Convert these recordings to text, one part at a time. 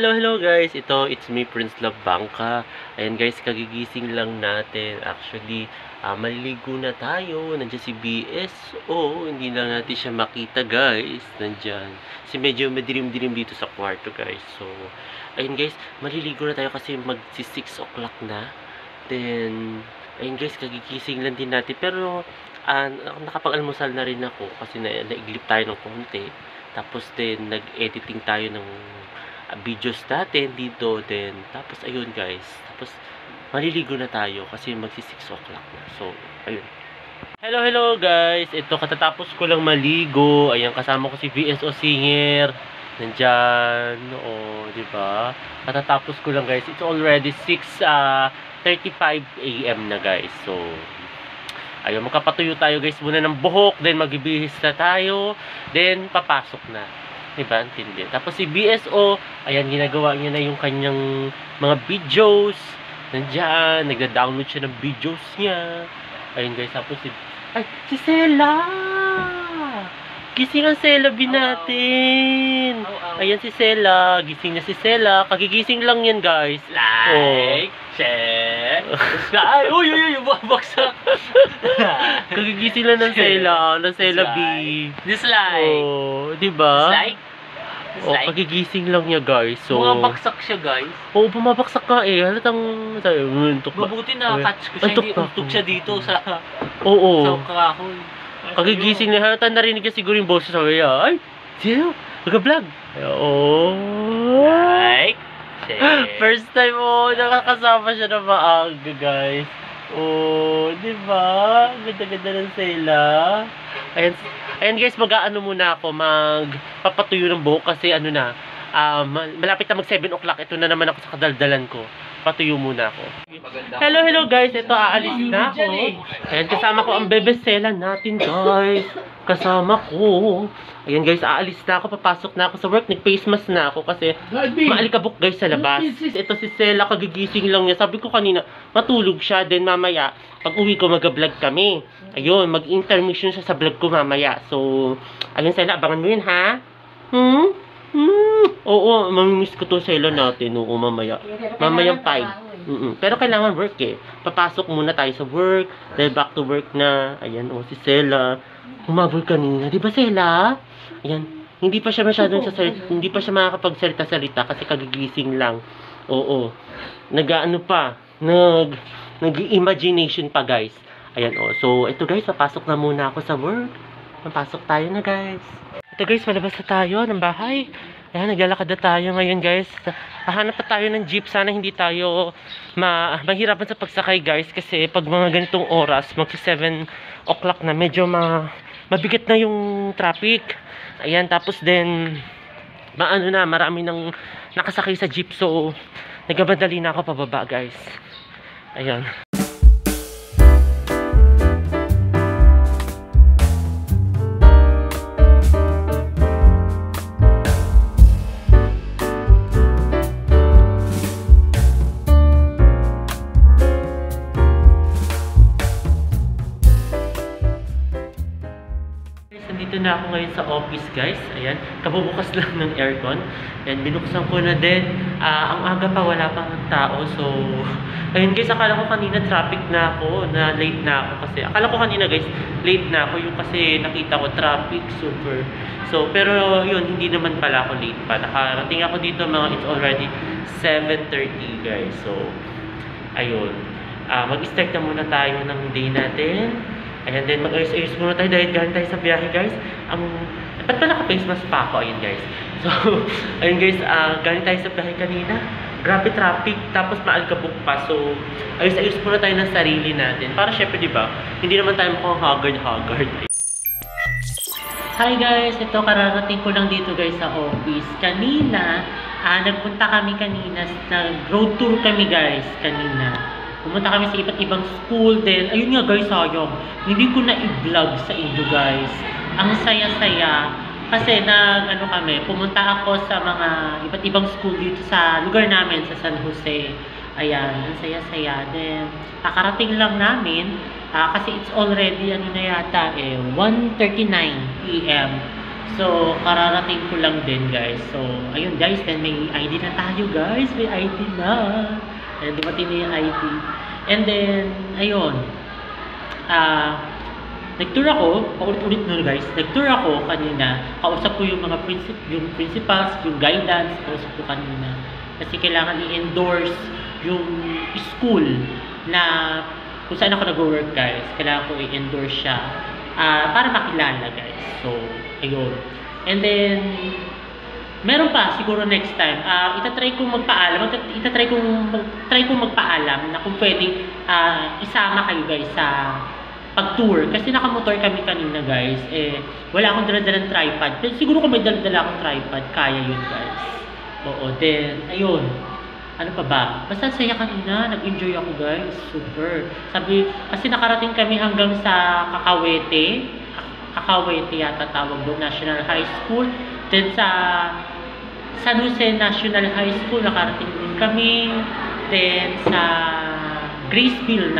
Hello guys! It's me, Prince Love Bangka. Ayan guys, kagigising lang natin. Actually, maliligo na tayo. Nandiyan si BSO. Hindi lang natin siya makita guys. Nandiyan. Kasi medyo madilim-dilim dito sa kwarto guys. So, ayun guys, maliligo na tayo kasi magsi 6 o'clock na. Then, ayun guys, kagigising lang din natin. Pero, nakapag-almusal na rin ako kasi naiglip tayo ng konti. Tapos din, nag-editing tayo ng videos natin dito din. Tapos ayun guys, tapos maliligo na tayo kasi magsi 6 o'clock na. So ayun. Hello guys, ito katatapos ko lang maligo. Ayan, kasama ko si VSO Singer. Nandyan, oo, di ba? Katatapos ko lang guys. It's already 6:35 AM na guys. So ayun, magkapatuyo tayo guys muna ng buhok, then magbibihis na tayo, then papasok na. Diba? Intindi. Tapos si BSO, ayan, ginagawa niya na yung kanyang mga videos. Nandiyan, nagda-download siya ng videos niya. Ayun guys, tapos si Sela! Gising ang Sela natin! Ayan si Sela, gising na si Sela. Kagigising lang yan guys. Like, share, subscribe. Uy, baksak. Kagigising lang ng Sela B. Dislike. Oh, diba? Dislike. Oh, kagigising lang niya guys. So, Bumabaksak siya guys. Oo, bumabaksak ka eh. Halatang untok ba? Mabuti na catch ko siya. Hindi untok siya dito sa Oo. sa kahoy. Kagigising niya. Halatang narinig niya siguro yung boses sa kanya. Ay, sino? Nag-vlog. Oh. Like, share. First time nakakasama siya na maaga guys. Oh, di ba? Ganda-ganda ng Sela. Ayan guys, mag-aano muna ako, magpapatuyo ng buhok kasi ano na, malapit na mag 7 o'clock. Ito na naman ako sa kadaldalan ko. Patuyo muna ako. Hello guys, ito aalis na ako. Ayan, kasama ko ang bebe Sela natin guys. Kasama ko. Ayan guys, aalis na ako, papasok na ako sa work. Nag-face mask na ako kasi maalikabok guys sa labas. Ito si Sela, kagigising lang niya. Sabi ko kanina, matulog siya. Then mamaya, pag uwi ko mag-vlog kami. Ayun, mag-intermission siya sa vlog ko mamaya. So, ayun Sela, abangan mo yun ha? Oo, mamimiss ko to Sela natin. Oo, mamaya. Mamayang 5. Pero kailangan work eh. Papasok muna tayo sa work. Then back to work na. Ayan, si Sela. Humabol kanina. Di ba Sela? Ayan. Hindi pa siya masyadong hindi pa siya makakapagsalita-salita kasi kagigising lang. Oo. Nag-ano pa. Nag-imagination pa guys. Ayan So, ito guys, papasok na muna ako sa work. Papasok tayo na guys. Ito guys, malabas na tayo ng bahay. Ayan, naglalakad na tayo ngayon guys. Hahanap pa tayo ng jeep. Sana hindi tayo mahirapan sa pagsakay guys. Kasi pag mga ganitong oras, magsi 7 o'clock na, medyo mabigat na yung traffic. Ayan, tapos din, marami nang nakasakay sa jeep. So, nagmamadali na ako pababa guys. Ayan. Nandito na ako ngayon sa office guys. Ayan, kabubukas lang ng aircon. Ayan, binuksan ko na din. Ang aga pa, wala pang tao. So, ayun guys, akala ko kanina traffic na ako, na late na ako kasi. Akala ko kanina guys, late na ako. Yung kasi nakita ko traffic, super. So, pero yun, hindi naman pala ako late pa. Nakarating ako dito it's already 7:30 guys. So, ayun. Mag-start na muna tayo ng day natin. Ayan, then mag-ayos-ayos muna tayo dahil galing tayo sa biyahe guys. Ba't pa naka-face mask pa ako? Ayun guys. So, ayun guys, galing tayo sa biyahe kanina. Grabe traffic, tapos maalikabok pa. So, ayos-ayos muna tayo ng sarili natin. Para syempre, di ba, hindi naman tayo mukhang haggard. Hi guys, ito kararating ko lang dito guys sa office. Kanina, nagpunta kami kanina, nag-road tour kami guys kanina. Pumunta kami sa iba't ibang school din. Ayun nga guys, sayang. Hindi ko na i-vlog sa inyo guys. Ang saya-saya. Kasi pumunta ako sa mga iba't ibang school dito sa lugar namin, sa San Jose. Ayan, ang saya-saya. Then, kakarating lang namin. Kasi it's already, 1:39 PM. So, kararating ko lang din, guys. So, ayun, guys. Then, may ID na tayo, guys. May ID na. Ayan, dumating na yung ID. And then, ayun. Nag-tour ako. Paulit-ulit nun, guys. Nag-tour ako kanina. Kausap ko yung mga principals, yung guidance. Kausap ko kanina. Kasi kailangan i-endorse yung school na kung saan ako nag-work, guys. Kailangan ko i-endorse siya para makilala, guys. So, ayun. And then, meron pa siguro next time. Itatry kong magpaalam. Try kong magpaalam na kung pwedeng isama kayo, guys, sa pag-tour. Kasi nakamotor kami kanina, guys. Wala akong dala-dalang tripod. Pero siguro kung may dala-dala akong tripod, kaya yun, guys. Oo. Then, ayun. Ano pa ba? Basta saya kanina, nag-enjoy ako, guys. Super. Kasi nakarating kami hanggang sa Kakawete yata tawag doon, National High School. Then sa San Jose National High School, nakarating din kami. Then sa Graceville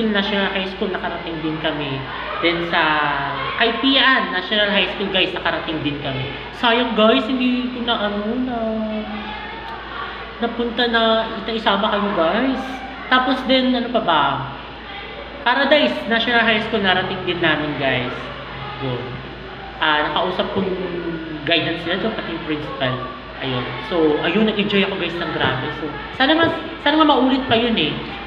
National High School, nakarating din kami. Then sa Kaipian National High School, guys, nakarating din kami. Sayang, guys, hindi ko na napunta na isama kayo, guys. Tapos din, ano pa ba? Paradise National High School, narating din namin, guys. Yun. Nakausap kong guidance nila doon, pati yung principal. Ayun. So, ayun, nag-enjoy ako, guys, ng grabe. So, sana nga maulit pa yun,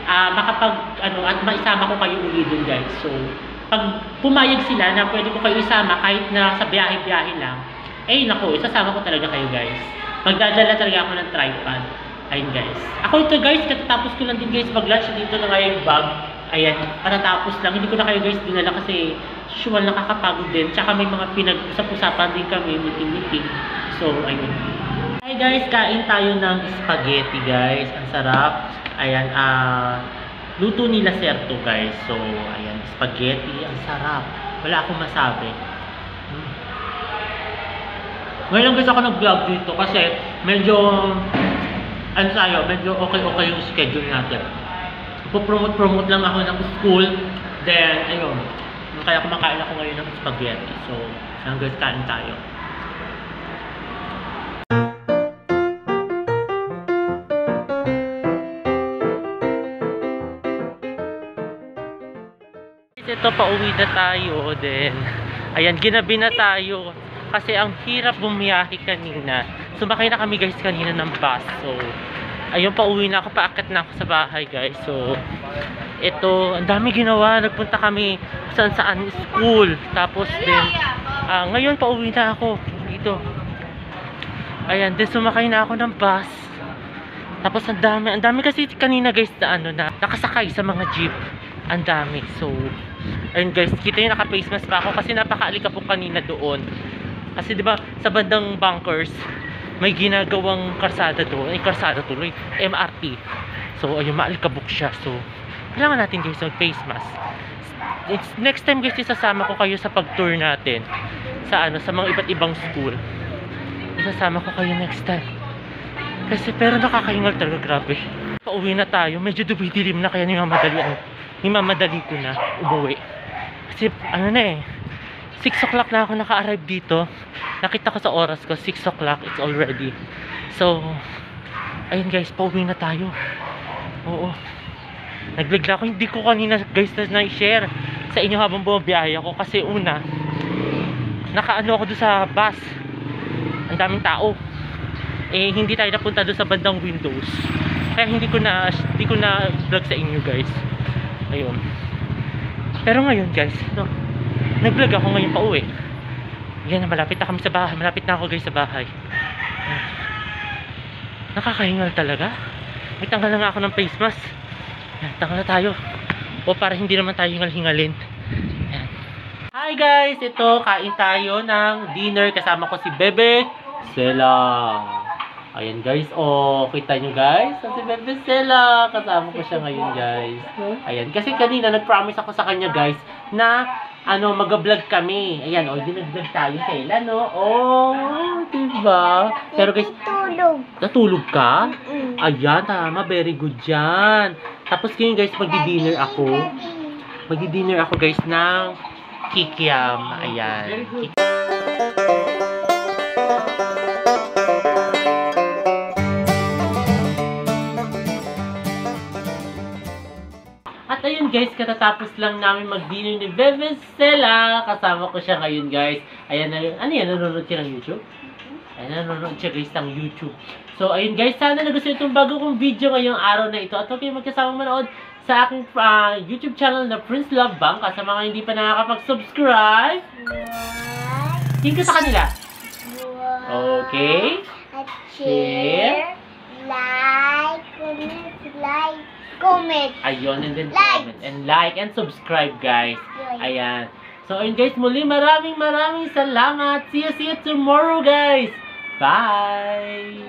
at maisama ko kayo uli doon, guys. So, pag pumayag sila na pwede ko kayo isama kahit na sa biyahe-biyahe lang, naku, isasama ko talaga kayo, guys. Magdadala talaga ako ng tripod. Ayun, guys. Ako ito, guys, katatapos ko lang din, guys, mag-lunch dito na nga yung bag. Ayan, patatapos lang. Hindi ko na kayo, guys, dinala kasi usual nakakapagod din. Tsaka may mga pinag-usap-usapan din kami, meeting-meeting. So, ayun. Hi, guys, kain tayo ng spaghetti, guys. Ang sarap. Ayan, luto nila Serto, guys. So, ayan, spaghetti. Ang sarap. Wala akong masabi. Ngayon lang, guys, ako nag-vlog dito kasi medyo medyo okay yung schedule natin. Ipo-promote lang ako ng school. Then, ayun. Kaya kumakain ako ngayon ng spaghetti. So, hanggang kain tayo. Ito, pauwi na tayo. Then, ayan, ginabi na tayo. Kasi ang hirap bumiyahe kanina. Sumakay na kami, guys, kanina ng bus. So, ayun, pauwi na ako, paakit na ako sa bahay, guys. So, ito, ang dami ginawa. Nagpunta kami saan school. Tapos din, ngayon pauwi na ako dito. Ayan, din sumakay na ako ng bus. Tapos ang dami kasi kanina, guys, na nakasakay sa mga jeep. Ang dami. So, ayun, guys, kita yung naka-face mask pa ako kasi napakaalika po kanina doon. Kasi 'di ba sa bandang bunkers may ginagawang karsada doon, karsada tuloy, MRT. So ayun, maalikabok siya. So kailangan natin, guys, mag-face mask. Next time, guys, isasama ko kayo sa pag-tour natin sa sa mga iba't ibang school. Isasama ko kayo next time. Kasi pero nakakahingal talaga, grabe. Pauwi na tayo, medyo dumidilim na kaya nimamadali ko na umuwi. Kasi 6 o'clock na ako naka-arrive dito. Nakita ko sa oras ko, 6 o'clock, it's already. So, ayun, guys, pauwi na tayo. Oo. Nagbigla ako, hindi ko kanina, guys, na-share sa inyo habang bumabiyahe ako. Kasi una, nakaano ako doon sa bus. Ang daming tao. Hindi tayo napunta doon sa bandang windows. Kaya hindi ko na vlog sa inyo, guys. Ayun. Pero ngayon, guys, nag-vlog ako ngayon pa uwi. Yan, malapit na kami sa bahay. Malapit na ako, guys, sa bahay. Nakakahingal talaga. May tanggal na nga ako ng face mask. Yan, tanggal na tayo. O para hindi naman tayo hingal-hingalin. Yan. Hi, guys! Ito, kain tayo ng dinner. Kasama ko si Bebe Sela. Ayan, guys. Kita nyo, guys. Si Bebe Sela. Kasama ko siya ngayon, guys. Ayan. Kasi kanina, nag-promise ako sa kanya, guys, na mag-vlog kami. Ayan, di nag-vlog tayo kailan, diba? Pero, guys, natulog ka? Ayan, tama. Very good yan. Tapos, ngayon, guys, magdi-dinner ako. Magdi-dinner ako, guys, ng kikiam. Ayan. ayun guys, katatapos lang namin mag-dinner ni Bebe Stella. Kasama ko siya ngayon guys. Ayan na yun. Ano yan? Nanonood siya ng YouTube? Ayan, nanonood siya guys ng YouTube. So ayun guys, sana nagustuhan itong bago kong video ngayong araw na ito. At huwag kayong magkasamang manood sa aking YouTube channel na Prince Love Bangka. Sa mga hindi pa nakakapag-subscribe, tingin ka sa kanila. Okay? At share, comment. Ayun, and then Like. comment. And like and subscribe guys. Ayan. So ayun guys, muli maraming salamat. See you tomorrow guys. Bye!